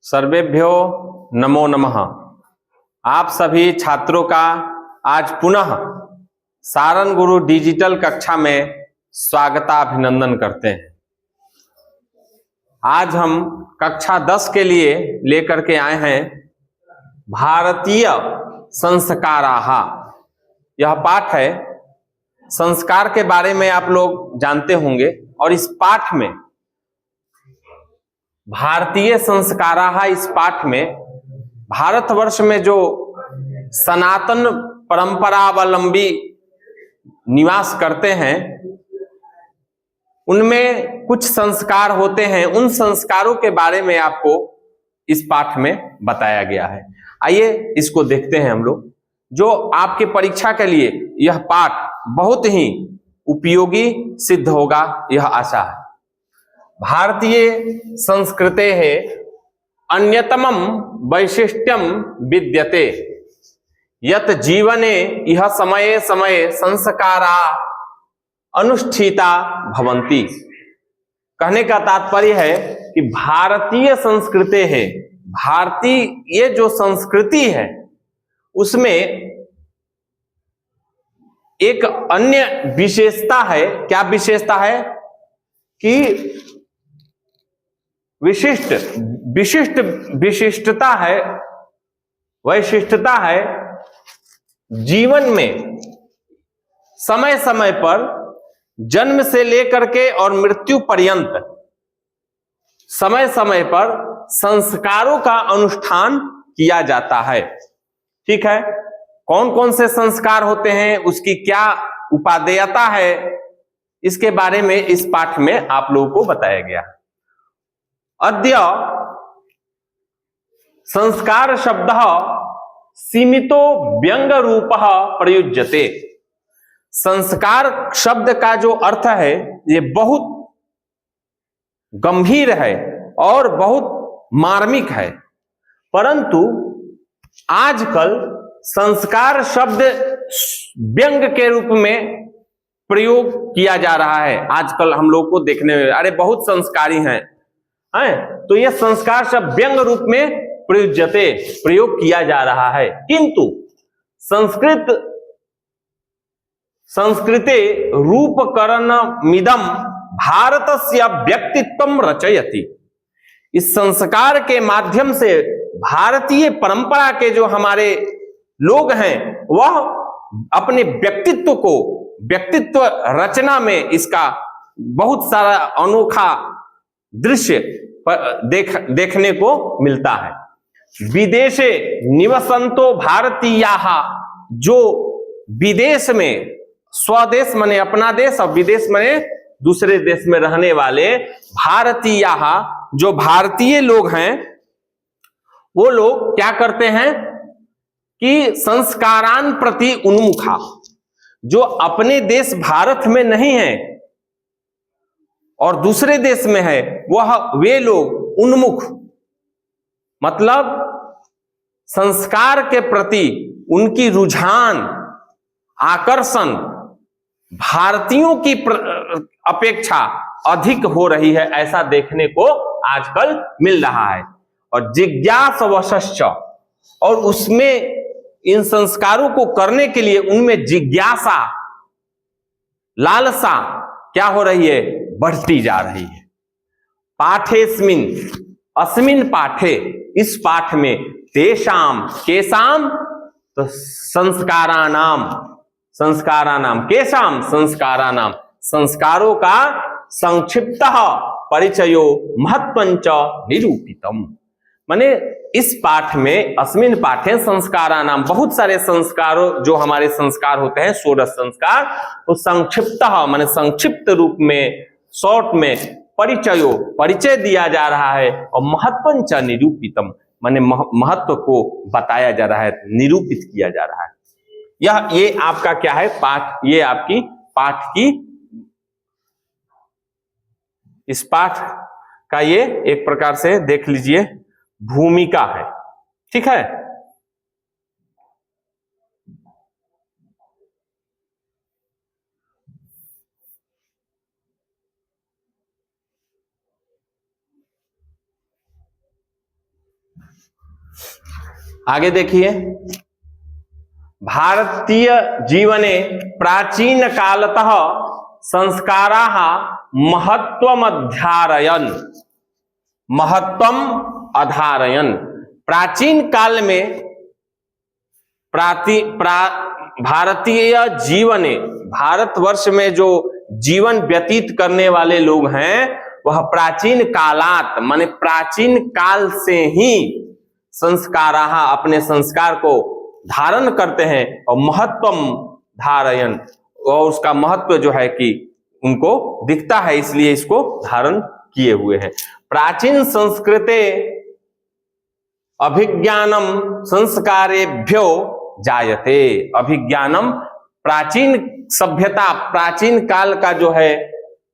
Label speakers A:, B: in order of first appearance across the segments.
A: सर्वेभ्यो नमो नमः। आप सभी छात्रों का आज पुनः सारण गुरु डिजिटल कक्षा में स्वागताभिनंदन करते हैं। आज हम कक्षा 10 के लिए लेकर के आए हैं भारतीय संस्काराः। यह पाठ है, संस्कार के बारे में आप लोग जानते होंगे और इस पाठ में भारतीय संस्काराः, इस पाठ में भारतवर्ष में जो सनातन परंपरावलंबी निवास करते हैं उनमें कुछ संस्कार होते हैं। उन संस्कारों के बारे में आपको इस पाठ में बताया गया है। आइए इसको देखते हैं हम लोग। जो आपके परीक्षा के लिए यह पाठ बहुत ही उपयोगी सिद्ध होगा, यह आशा है। भारतीय संस्कृते है अन्यतमं वैशिष्ट्यं विद्यते यत जीवने यह समये समये संस्कारा अनुष्ठिता भवन्ति। कहने का तात्पर्य है कि भारतीय संस्कृति है, भारतीय ये जो संस्कृति है उसमें एक अन्य विशेषता है। क्या विशेषता है? कि विशिष्टता है, वैशिष्टता है। जीवन में समय समय पर जन्म से लेकर के और मृत्यु पर्यंत समय समय पर संस्कारों का अनुष्ठान किया जाता है। ठीक है, कौन कौन से संस्कार होते हैं, उसकी क्या उपादेयता है, इसके बारे में इस पाठ में आप लोगों को बताया गया। अद्य संस्कार शब्द सीमितो व्यंग रूप प्रयुज्यते। संस्कार शब्द का जो अर्थ है ये बहुत गंभीर है और बहुत मार्मिक है, परंतु आजकल संस्कार शब्द व्यंग के रूप में प्रयोग किया जा रहा है। आजकल हम लोग को देखने में अरे बहुत संस्कारी हैं, तो यह संस्कार शब्द व्यंग रूप में प्रयुज्यते, प्रयोग किया जा रहा है। किंतु संस्कृते रूपकरणमिदं भारतस्य व्यक्तित्वं रचयति। इस संस्कार के माध्यम से भारतीय परंपरा के जो हमारे लोग हैं वह अपने व्यक्तित्व रचना में इसका बहुत सारा अनोखा दृश्य देखने को मिलता है। विदेशे निवसंतो भारतीयाः, जो विदेश में, स्वदेश माने अपना देश और विदेश माने दूसरे देश में रहने वाले भारतीयाः, जो भारतीय लोग हैं, वो लोग क्या करते हैं कि संस्कारान प्रति उन्मुखा, जो अपने देश भारत में नहीं है और दूसरे देश में है, वे लोग उन्मुख, मतलब संस्कार के प्रति उनकी रुझान, आकर्षण भारतीयों की अपेक्षा अधिक हो रही है, ऐसा देखने को आजकल मिल रहा है। और जिज्ञासवश्च, और उसमें इन संस्कारों को करने के लिए उनमें जिज्ञासा, लालसा क्या हो रही है? बढ़ती जा रही है। पाठेस्मिन, अस्मिन पाठे, इस पाठ में तेषाम, केशाम, तो संस्कारानाम, केशाम संस्कारानाम, संस्कारों का संक्षिप्त परिचयो महत्वंच निरूपितम। माने इस पाठ में, अस्मिन पाठे संस्कारानाम, बहुत सारे संस्कारों, जो हमारे संस्कार होते हैं 16 संस्कार, तो संक्षिप्त माने संक्षिप्त रूप में, शॉर्ट में परिचयो, परिचय दिया जा रहा है, और महत्वंच निरूपितम माने महत्व को बताया जा रहा है, निरूपित किया जा रहा है। ये आपका क्या है? पाठ। ये आपकी पाठ की, इस पाठ का ये एक प्रकार से देख लीजिए भूमिका है। ठीक है, आगे देखिए, भारतीय जीवने प्राचीन कालतः संस्काराः महत्वम अधारयन्। प्राचीन काल में भारतीय जीवने, भारतवर्ष में जो जीवन व्यतीत करने वाले लोग हैं वह प्राचीन कालात माने प्राचीन काल से ही संस्काराः अपने संस्कार को धारण करते हैं और महत्वम धारयन्, और उसका महत्व जो है कि उनको दिखता है इसलिए इसको धारण किए हुए हैं। प्राचीन संस्कृते अभिज्ञानम संस्कारेभ्यो जायते। अभिज्ञानम प्राचीन सभ्यता, प्राचीन काल का जो है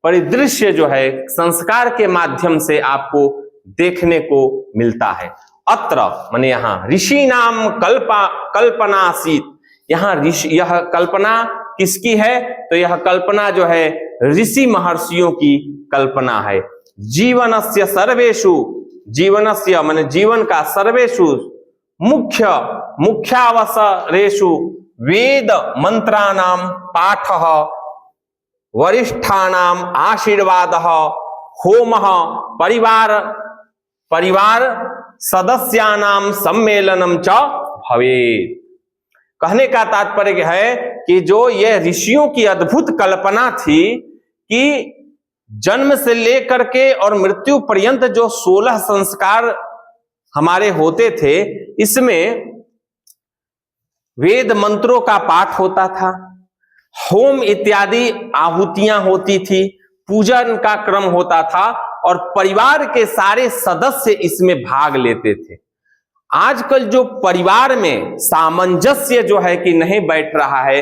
A: परिदृश्य जो है संस्कार के माध्यम से आपको देखने को मिलता है। अत्र माने यहाँ ऋषि नाम कल्पनासीत, यहाँ ऋषि, यह कल्पना किसकी है? तो यह कल्पना जो है ऋषि महर्षियों की कल्पना है। जीवनस्य सर्वेषु, जीवनस्य माने जीवन का सर्वेषु मुख्यावसरेषु वेद मंत्राणाम पाठः, वरिष्ठानाम आशीर्वादः, होमः, परिवार सदस्यानाम सम्मेलनम च भवेत्। कहने का तात्पर्य है कि जो ये ऋषियों की अद्भुत कल्पना थी कि जन्म से लेकर के और मृत्यु पर्यंत जो 16 संस्कार हमारे होते थे, इसमें वेद मंत्रों का पाठ होता था, होम इत्यादि आहुतियां होती थी, पूजन का क्रम होता था और परिवार के सारे सदस्य इसमें भाग लेते थे। आजकल जो परिवार में सामंजस्य जो है कि नहीं बैठ रहा है,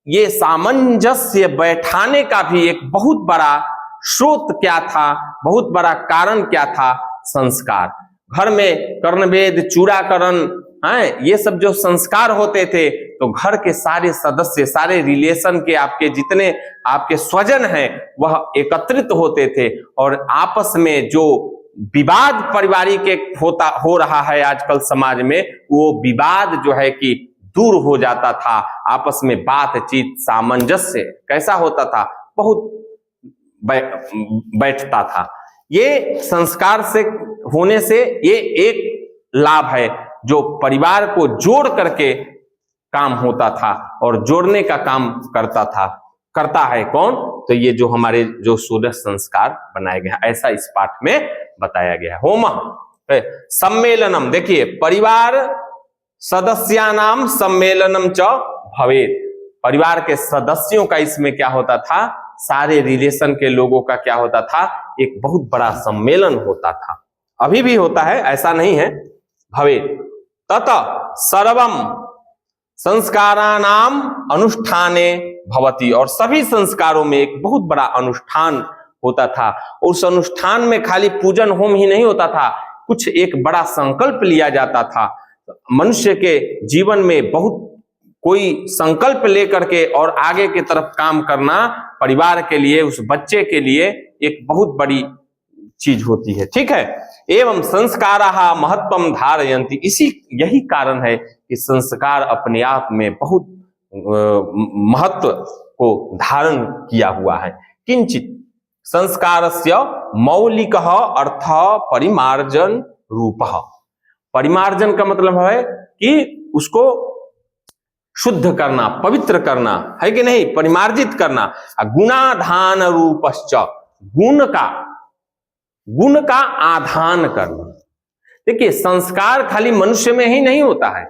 A: ये सामंजस्य बैठाने का भी एक बहुत बड़ा स्रोत क्या था, बहुत बड़ा कारण क्या था? संस्कार। घर में कर्णवेद, चूड़ाकरण, ये सब जो संस्कार होते थे तो घर के सारे सदस्य, सारे रिलेशन के आपके जितने आपके स्वजन हैं वह एकत्रित होते थे और आपस में जो विवाद पारिवारिक हो रहा है आजकल समाज में, वो विवाद जो है कि दूर हो जाता था। आपस में बातचीत, सामंजस्य कैसा होता था? बहुत बैठता था। ये संस्कार से होने से ये एक लाभ है जो परिवार को जोड़ करके काम होता था और जोड़ने का काम करता है कौन? तो ये जो हमारे जो 16 संस्कार बनाए गए हैं, ऐसा इस पाठ में बताया गया है। होम सम्मेलनम, देखिए परिवार सदस्यानाम सम्मेलनम च भवेत्। परिवार के सदस्यों का इसमें क्या होता था? सारे रिलेशन के लोगों का क्या होता था? एक बहुत बड़ा सम्मेलन होता था। अभी भी होता है, ऐसा नहीं है। भवेत् तत सर्वम संस्काराणाम अनुष्ठाने भवति, और सभी संस्कारों में एक बहुत बड़ा अनुष्ठान होता था। उस अनुष्ठान में खाली पूजन होम ही नहीं होता था, कुछ एक बड़ा संकल्प लिया जाता था। मनुष्य के जीवन में बहुत कोई संकल्प लेकर के और आगे की तरफ काम करना परिवार के लिए, उस बच्चे के लिए एक बहुत बड़ी चीज होती है। ठीक है। एवं संस्काराः महत्वम धारयन्ति, यही कारण है कि संस्कार अपने आप में बहुत महत्व को धारण किया हुआ है। किंचित संस्कारस्य मौलिकः अर्थः परिमार्जन रूपः। परिमार्जन का मतलब है कि उसको शुद्ध करना, पवित्र करना, है कि नहीं? परिमार्जित करना। गुणाधान रूपश्च, गुण का आधान करना। देखिए संस्कार खाली मनुष्य में ही नहीं होता है,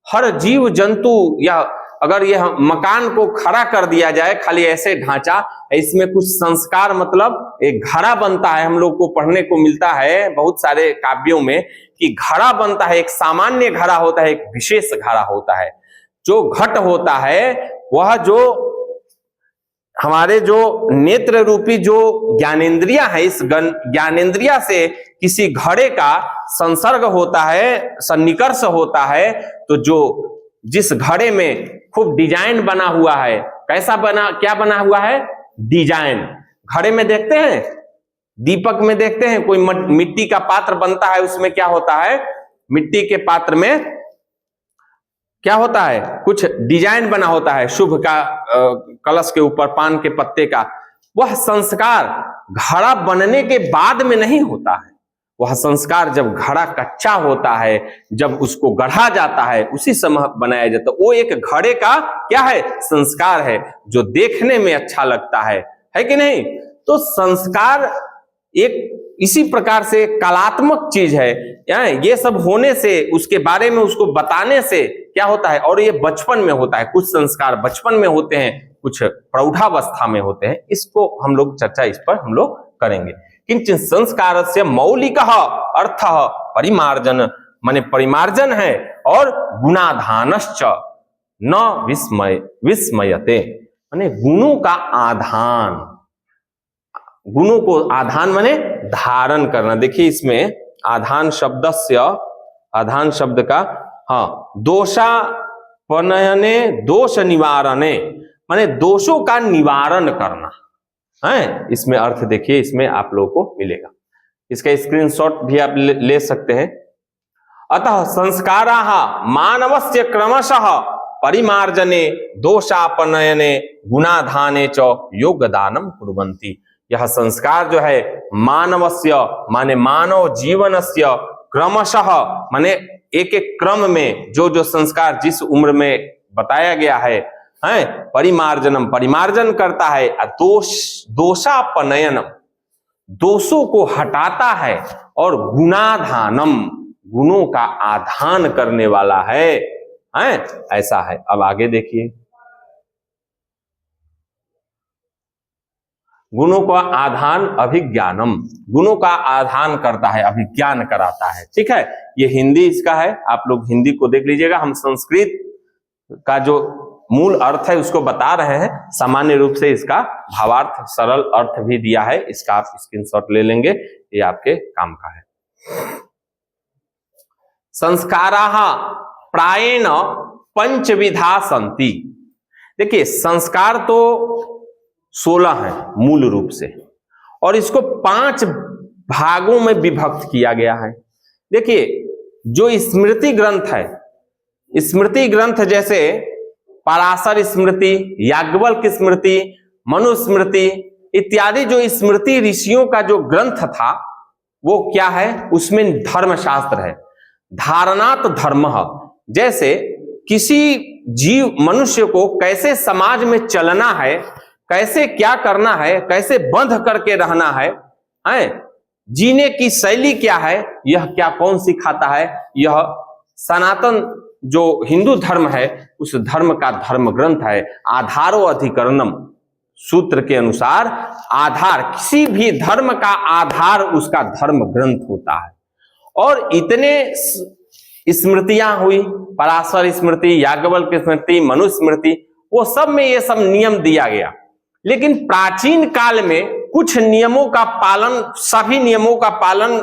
A: हर जीव जंतु, या अगर यह मकान को खड़ा कर दिया जाए खाली ऐसे ढांचा, इसमें कुछ संस्कार मतलब एक घड़ा बनता है। हम लोग को पढ़ने को मिलता है बहुत सारे काव्यों में कि घड़ा बनता है, एक सामान्य घड़ा होता है, एक विशेष घड़ा होता है। जो घट होता है वह जो हमारे जो नेत्र रूपी जो ज्ञानेंद्रिया है, इस ज्ञानेंद्रिया से किसी घड़े का संसर्ग होता है, सन्निकर्ष होता है, तो जो जिस घड़े में खूब डिजाइन बना हुआ है, कैसा बना, क्या बना हुआ है? डिजाइन। घड़े में देखते हैं, दीपक में देखते हैं, कोई मिट्टी का पात्र बनता है, उसमें क्या होता है? मिट्टी के पात्र में क्या होता है, कुछ डिजाइन बना होता है शुभ का, कलश के ऊपर पान के पत्ते का, वह संस्कार घड़ा बनने के बाद में नहीं होता है। वह संस्कार जब घड़ा कच्चा होता है, जब उसको गढ़ा जाता है, उसी समय बनाया जाता है। वो एक घड़े का क्या है, संस्कार है, जो देखने में अच्छा लगता है कि नहीं। तो संस्कार एक इसी प्रकार से कलात्मक चीज है। ये सब होने से, उसके बारे में उसको बताने से क्या होता है, और ये बचपन में होता है। कुछ संस्कार बचपन में होते हैं, कुछ प्रौढ़ावस्था में होते हैं। इसको हम लोग चर्चा इस पर हम लोग करेंगे। किंचित संस्कारस्य मौलिकः अर्थः परिमार्जन, माने परिमार्जन है, और गुणाधानश्च न विस्मयते, माने गुणों का आधान। गुणों को आधान माने धारण करना। देखिए इसमें आधान शब्द का दोषापनयने दोष निवारणे, माने दोषों का निवारण करना है। इसमें अर्थ देखिए, इसमें आप लोगों को मिलेगा। इसका स्क्रीनशॉट भी आप ले सकते हैं। अतः संस्काराः मानवस्य क्रमशः परिमार्जने दोषापनयने गुणाधाने च योगदानं कुर्वन्ति। यह संस्कार जो है मानवस्य माने मानव जीवनस्य क्रमशः, माने एक एक क्रम में जो जो संस्कार जिस उम्र में बताया गया है, परिमार्जनम परिमार्जन करता है, दोषापनयनम दोषों को हटाता है, और गुणाधानम गुणों का आधान करने वाला है, ऐसा है। अब आगे देखिए, गुणों का आधान अभिज्ञानम, गुणों का आधान करता है, अभिज्ञान कराता है। ठीक है, ये हिंदी इसका है, आप लोग हिंदी को देख लीजिएगा। हम संस्कृत का जो मूल अर्थ है उसको बता रहे हैं, सामान्य रूप से इसका भावार्थ सरल अर्थ भी दिया है। इसका आप स्क्रीनशॉट ले लेंगे, ये आपके काम का है। संस्काराः प्रायेण पंचविधा सन्ति। देखिए संस्कार तो 16 है मूल रूप से, और इसको 5 भागों में विभक्त किया गया है। देखिए जो स्मृति ग्रंथ है, स्मृति ग्रंथ जैसे पराशर स्मृति, याज्ञवल्क्य स्मृति, मनुस्मृति इत्यादि, जो स्मृति ऋषियों का जो ग्रंथ था वो क्या है, उसमें धर्मशास्त्र है। धारणात धर्म, जैसे किसी जीव मनुष्य को कैसे समाज में चलना है, कैसे क्या करना है, कैसे बंध करके रहना है, जीने की शैली क्या है, यह क्या कौन सिखाता है। यह सनातन जो हिंदू धर्म है उस धर्म का धर्म ग्रंथ है। आधारो अधिकरणम, सूत्र के अनुसार आधार, किसी भी धर्म का आधार उसका धर्म ग्रंथ होता है। और इतने स्मृतियां हुई, पराशर स्मृति, याज्ञवल्क्य स्मृति, मनुस्मृति, वो सब में ये सब नियम दिया गया। लेकिन प्राचीन काल में कुछ नियमों का पालन, सभी नियमों का पालन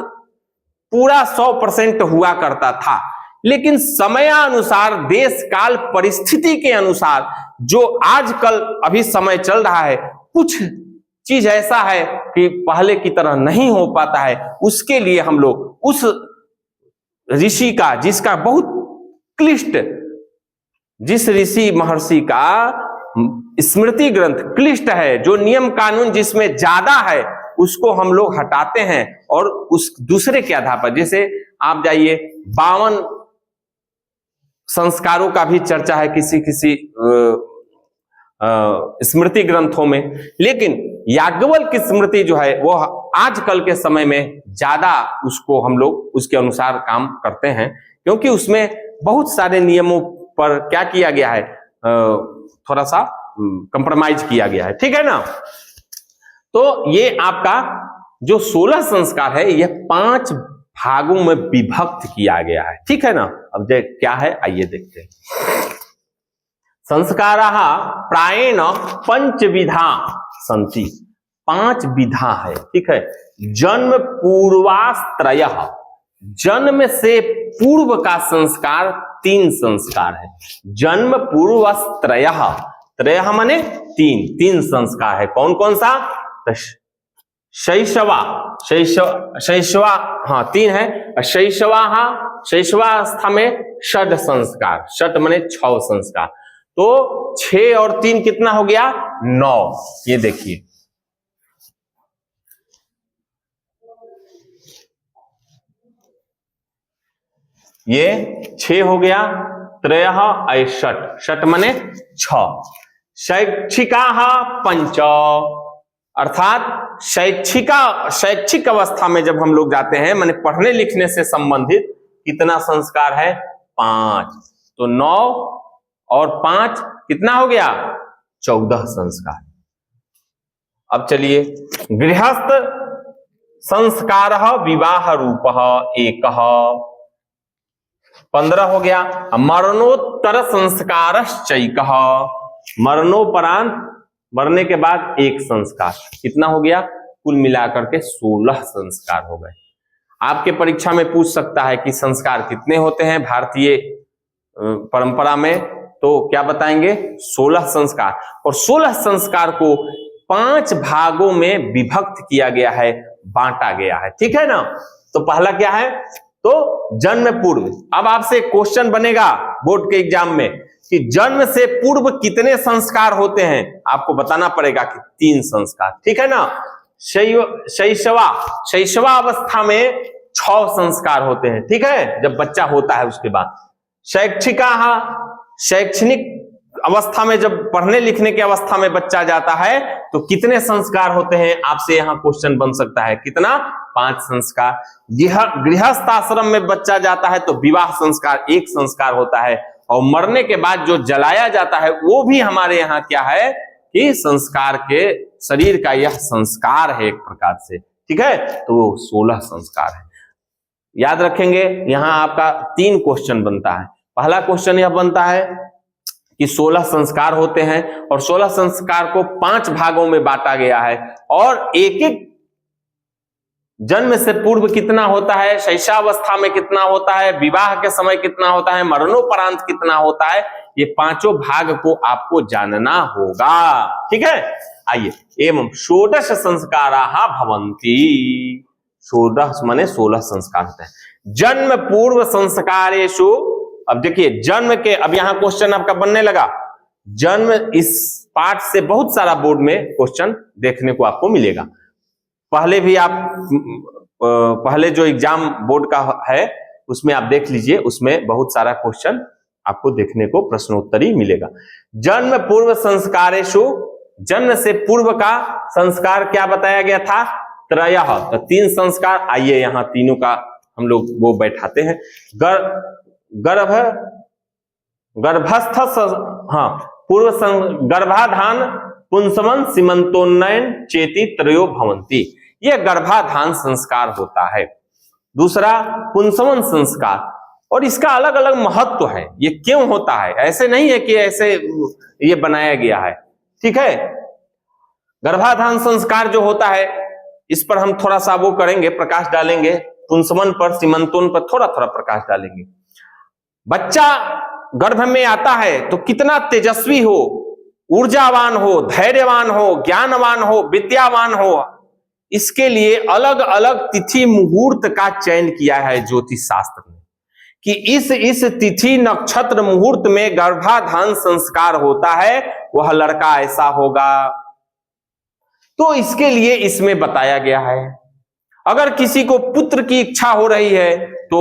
A: पूरा 100% हुआ करता था। लेकिन समयानुसार, देश काल परिस्थिति के अनुसार, जो आजकल अभी समय चल रहा है, कुछ चीज ऐसा है कि पहले की तरह नहीं हो पाता है। उसके लिए हम लोग उस ऋषि का, जिसका बहुत क्लिष्ट, जिस ऋषि महर्षि का स्मृति ग्रंथ क्लिष्ट है, जो नियम कानून जिसमें ज्यादा है, उसको हम लोग हटाते हैं और उस दूसरे के आधार पर, जैसे आप जाइए 52 संस्कारों का भी चर्चा है किसी किसी स्मृति ग्रंथों में। लेकिन याज्ञवल्क्य स्मृति जो है वो आजकल के समय में ज्यादा उसको हम लोग उसके अनुसार काम करते हैं, क्योंकि उसमें बहुत सारे नियमों पर क्या किया गया है, थोड़ा सा कंप्रोमाइज किया गया है। ठीक है ना। तो ये आपका जो 16 संस्कार है यह 5 भागों में विभक्त किया गया है। ठीक है ना। अब क्या है आइए देखते हैं। संस्काराः प्रायेण पंचविधा सन्ति, 5 विधा है। ठीक है। जन्म पूर्वास्त्रयः, जन्म से पूर्व का संस्कार 3 संस्कार है। जन्म पूर्वास्त्रयः, त्रयः माने 3 संस्कार है। कौन कौन सा? शैशवा, 3 है। शैशवा शैशवावस्था में षड संस्कार, षट माने 6 संस्कार, तो 6 और 3 कितना हो गया 9। ये देखिए ये 6 हो गया, त्रयः अय षट, षट माने 6। शैक्षिका 5, अर्थात शैक्षिक अवस्था में जब हम लोग जाते हैं माने पढ़ने लिखने से संबंधित कितना संस्कार है 5, तो 9 और 5 कितना हो गया 14 संस्कार। अब चलिए गृहस्थ संस्कार विवाह रूप 1, 15 हो गया। मरणोत्तर संस्कारश्चैक, मरणोपरांत मरने के बाद 1 संस्कार, कितना हो गया कुल मिलाकर के 16 संस्कार हो गए। आपके परीक्षा में पूछ सकता है कि संस्कार कितने होते हैं भारतीय परंपरा में, तो क्या बताएंगे 16 संस्कार, और 16 संस्कार को 5 भागों में विभक्त किया गया है, बांटा गया है, ठीक है ना। तो पहला क्या है, तो जन्म पूर्व। अब आपसे क्वेश्चन बनेगा बोर्ड के एग्जाम में कि जन्म से पूर्व कितने संस्कार होते हैं, आपको बताना पड़ेगा कि 3 संस्कार, ठीक है ना। शैशवावस्था में 6 संस्कार होते हैं, ठीक है, जब बच्चा होता है उसके बाद। शैक्षणिक अवस्था में जब पढ़ने लिखने की अवस्था में बच्चा जाता है तो कितने संस्कार होते हैं, आपसे यहां क्वेश्चन बन सकता है, कितना 5 संस्कार। गृहस्थ आश्रम में बच्चा जाता है तो विवाह संस्कार 1 संस्कार होता है, और मरने के बाद जो जलाया जाता है वो भी हमारे यहाँ क्या है कि संस्कार के शरीर का यह संस्कार है एक प्रकार से, ठीक है, तो वो 16 संस्कार है। याद रखेंगे यहां आपका 3 क्वेश्चन बनता है। पहला क्वेश्चन यह बनता है कि 16 संस्कार होते हैं और 16 संस्कार को 5 भागों में बांटा गया है, और एक जन्म से पूर्व कितना होता है, शैशवावस्था में कितना होता है, विवाह के समय कितना होता है, मरणोपरांत कितना होता है, ये 5 भाग को आपको जानना होगा, ठीक है। आइए, एवं षोडश संस्काराः भवन्ति, षोडश माने 16 संस्कार होते हैं। जन्म पूर्व संस्कारेषु, अब देखिए जन्म के, अब यहां क्वेश्चन आपका बनने लगा, जन्म, इस पाठ से बहुत सारा बोर्ड में क्वेश्चन देखने को आपको मिलेगा। पहले भी आप पहले जो एग्जाम बोर्ड का है उसमें आप देख लीजिए, उसमें बहुत सारा क्वेश्चन आपको देखने को प्रश्नोत्तरी मिलेगा। जन्म पूर्व संस्कारेषु, जन्म से पूर्व का संस्कार क्या बताया गया था, त्रयः, तो 3 संस्कार। आइए यहां तीनों का हम लोग वो बैठाते हैं। गर्भस्थ, हाँ, गर्भाधान पुंसवन सीमंतोन्नयन चेति त्रयो भवन्ति, यह गर्भाधान संस्कार होता है। दूसरा पुंसवन संस्कार, और इसका अलग अलग महत्व है, ये क्यों होता है, ऐसे नहीं है कि ऐसे ये बनाया गया है, ठीक है। गर्भाधान संस्कार जो होता है इस पर हम थोड़ा सा वो करेंगे, प्रकाश डालेंगे, पुंसवन पर, सीमंतोन पर थोड़ा थोड़ा प्रकाश डालेंगे। बच्चा गर्भ में आता है तो कितना तेजस्वी हो, ऊर्जावान हो, धैर्यवान हो, ज्ञानवान हो, विद्यावान हो, इसके लिए अलग अलग तिथि मुहूर्त का चयन किया है ज्योतिष शास्त्र में, कि इस तिथि नक्षत्र मुहूर्त में गर्भाधान संस्कार होता है, वह लड़का ऐसा होगा, तो इसके लिए इसमें बताया गया है। अगर किसी को पुत्र की इच्छा हो रही है तो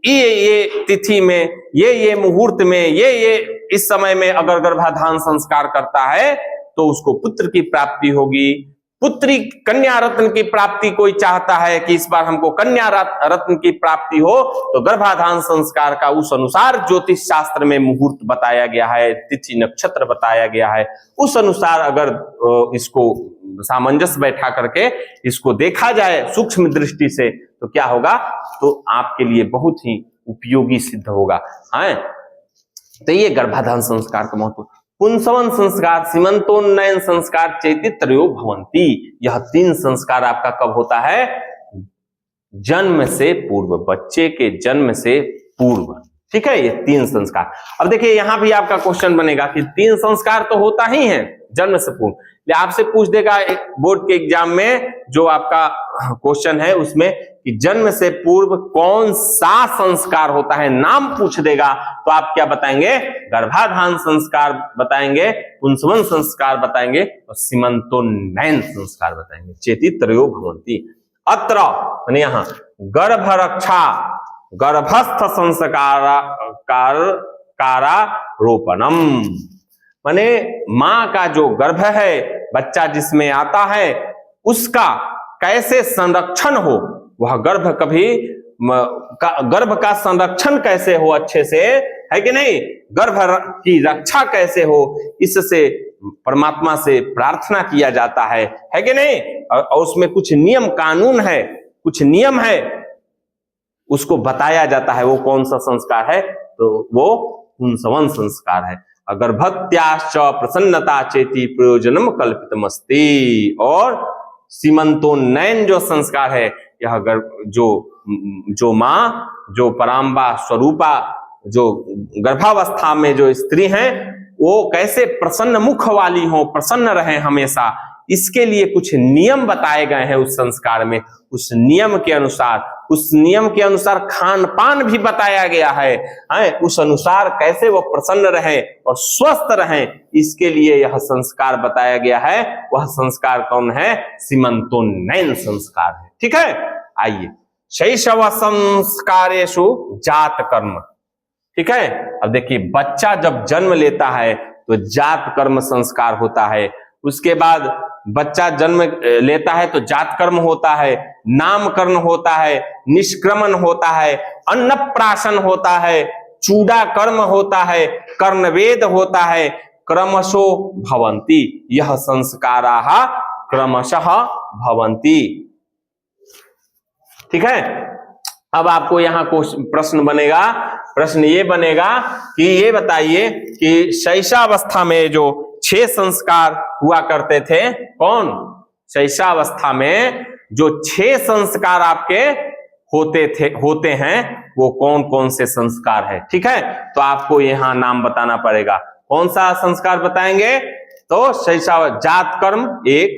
A: ये तिथि में, ये मुहूर्त में, ये इस समय में अगर गर्भाधान संस्कार करता है तो उसको पुत्र की प्राप्ति होगी। पुत्री कन्या रत्न की प्राप्ति कोई चाहता है कि इस बार हमको कन्या रत्न की प्राप्ति हो, तो गर्भाधान संस्कार का उस अनुसार ज्योतिष शास्त्र में मुहूर्त बताया गया है, तिथि नक्षत्र बताया गया है, उस अनुसार अगर इसको सामंजस्य बैठा करके इसको देखा जाए सूक्ष्म दृष्टि से तो क्या होगा, तो आपके लिए बहुत ही उपयोगी सिद्ध होगा। हाँ, तो ये गर्भाधान संस्कार का महत्व। पुंसवन संस्कार, सीमंतोन्नयन संस्कार चेति त्रयो भवन्ति, यह 3 संस्कार आपका कब होता है, जन्म से पूर्व, बच्चे के जन्म से पूर्व, ठीक है, ये 3 संस्कार। अब देखिए यहां भी आपका क्वेश्चन बनेगा कि 3 संस्कार तो होता ही है जन्म से पूर्व, आपसे पूछ देगा एक बोर्ड के एग्जाम में जो आपका क्वेश्चन है उसमें कि जन्म से पूर्व कौन सा संस्कार होता है, नाम पूछ देगा तो आप क्या बताएंगे? गर्भाधान संस्कार बताएंगे, पुंसवन संस्कार बताएंगे और सीमंतोन्नयन संस्कार बताएंगे। चेती त्रयो भवन्ति। अत्र यानी यहां गर्भरक्षा गर्भस्थ संस्कारारोपणम, माने मां का जो गर्भ है, बच्चा जिसमें आता है, उसका कैसे संरक्षण हो, वह गर्भ कभी गर्भ का संरक्षण कैसे हो अच्छे से, है कि नहीं, गर्भ की रक्षा कैसे हो, इससे परमात्मा से प्रार्थना किया जाता है कि नहीं। और उसमें कुछ नियम कानून है, कुछ नियम है, उसको बताया जाता है। वो कौन सा संस्कार है? तो वो पुंसवन संस्कार है। अगर भक्त्याश्च प्रसन्नता चेति प्रयोजनम कल्पितमस्ति। और सीमंतोन्नयन जो संस्कार है, यह जो मां, जो पराम्बा स्वरूपा, जो गर्भावस्था में जो स्त्री हैं, वो कैसे प्रसन्न मुख वाली हो, प्रसन्न रहे हमेशा, इसके लिए कुछ नियम बताए गए हैं उस संस्कार में। उस नियम के अनुसार खान पान भी बताया गया है, उस अनुसार कैसे वो प्रसन्न रहे और स्वस्थ रहे, इसके लिए यह संस्कार बताया गया है। वह संस्कार कौन है? सीमंतोन्नयन संस्कार है। ठीक है, आइए शैशव संस्कारेषु जात कर्म। ठीक है, अब देखिए बच्चा जब जन्म लेता है तो जात कर्म संस्कार होता है। उसके बाद बच्चा जन्म लेता है तो जात कर्म होता है, नामकरण होता है, निष्क्रमण होता है, अन्नप्राशन होता है, चूड़ा कर्म होता है, कर्णवेद होता है, क्रमशो भवन्ति। यह संस्काराः क्रमशः भवन्ति। ठीक है, अब आपको यहां प्रश्न बनेगा, प्रश्न ये बनेगा कि ये बताइए कि शैशवावस्था में जो 6 संस्कार हुआ करते थे, कौन? शैशवावस्था में जो 6 संस्कार आपके होते हैं, वो कौन कौन से संस्कार है? ठीक है, तो आपको यहां नाम बताना पड़ेगा। कौन सा संस्कार बताएंगे? तो शैशव जात कर्म 1,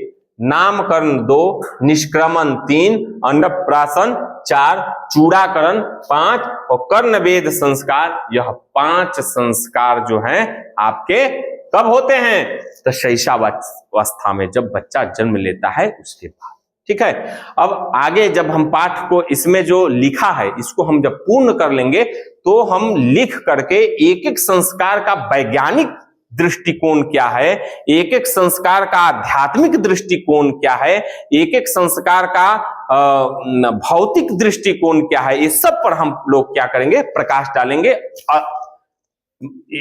A: नामकरण 2, निष्क्रमण 3, अन्नप्राशन 4, चूड़ाकरण 5 और कर्णवेद संस्कार। यह 5 संस्कार जो हैं आपके कब होते हैं? तो शैशवावस्था में, जब बच्चा जन्म लेता है उसके बाद। ठीक है, अब आगे जब हम पाठ को, इसमें जो लिखा है इसको हम जब पूर्ण कर लेंगे तो हम लिख करके एक एक संस्कार का वैज्ञानिक दृष्टिकोण क्या है, एक एक संस्कार का आध्यात्मिक दृष्टिकोण क्या है, एक एक संस्कार का भौतिक दृष्टिकोण क्या है, इस सब पर हम लोग क्या करेंगे? प्रकाश डालेंगे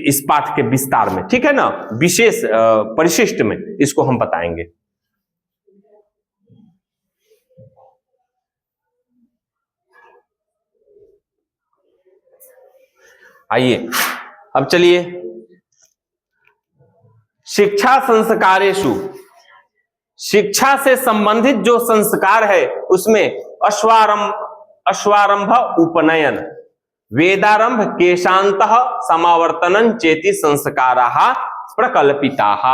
A: इस पाठ के विस्तार में। ठीक है ना, विशेष परिशिष्ट में इसको हम बताएंगे। आइए अब चलिए, शिक्षा संस्कारेषु, शिक्षा से संबंधित जो संस्कार है उसमें अश्वारंभ उपनयन, वेदारंभ केशांतः समावर्तनं चेति संस्काराः प्रकल्पिताः।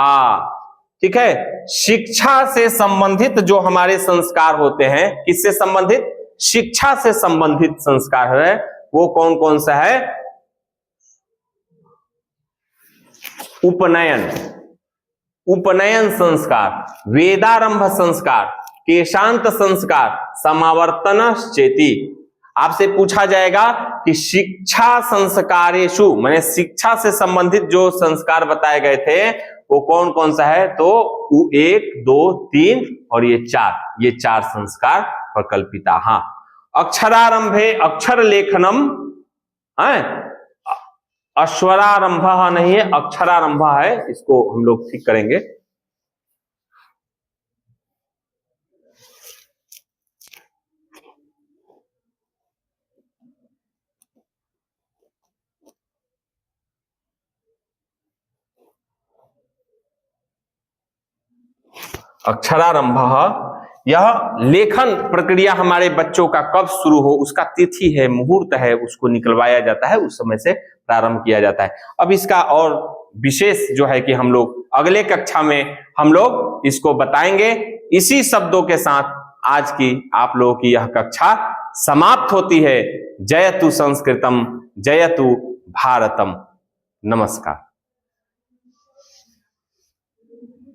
A: ठीक है, शिक्षा से संबंधित जो हमारे संस्कार होते हैं, किससे संबंधित? शिक्षा से संबंधित संस्कार है, वो कौन कौन सा है? उपनयन संस्कार, वेदारंभ संस्कार, केशांत संस्कार, समावर्तन चेति। आपसे पूछा जाएगा कि शिक्षा संस्कारेषु, माने शिक्षा से संबंधित जो संस्कार बताए गए थे वो कौन कौन सा है? तो 1, 2, 3 और ये 4 संस्कार प्रकल्पिता। हाँ, अक्षरारंभे अक्षर लेखनम, अश्वरारंभ नहीं है, अक्षरारंभ है, इसको हम लोग ठीक करेंगे। अक्षरारंभ यह लेखन प्रक्रिया हमारे बच्चों का कब शुरू हो, उसका तिथि है, मुहूर्त है, उसको निकलवाया जाता है, उस समय से प्रारंभ किया जाता है। अब इसका और विशेष जो है कि हम लोग अगले कक्षा में हम लोग इसको बताएंगे। इसी शब्दों के साथ आज की आप लोगों की यह कक्षा समाप्त होती है। जयतु संस्कृतम, जयतु भारतम। नमस्कार।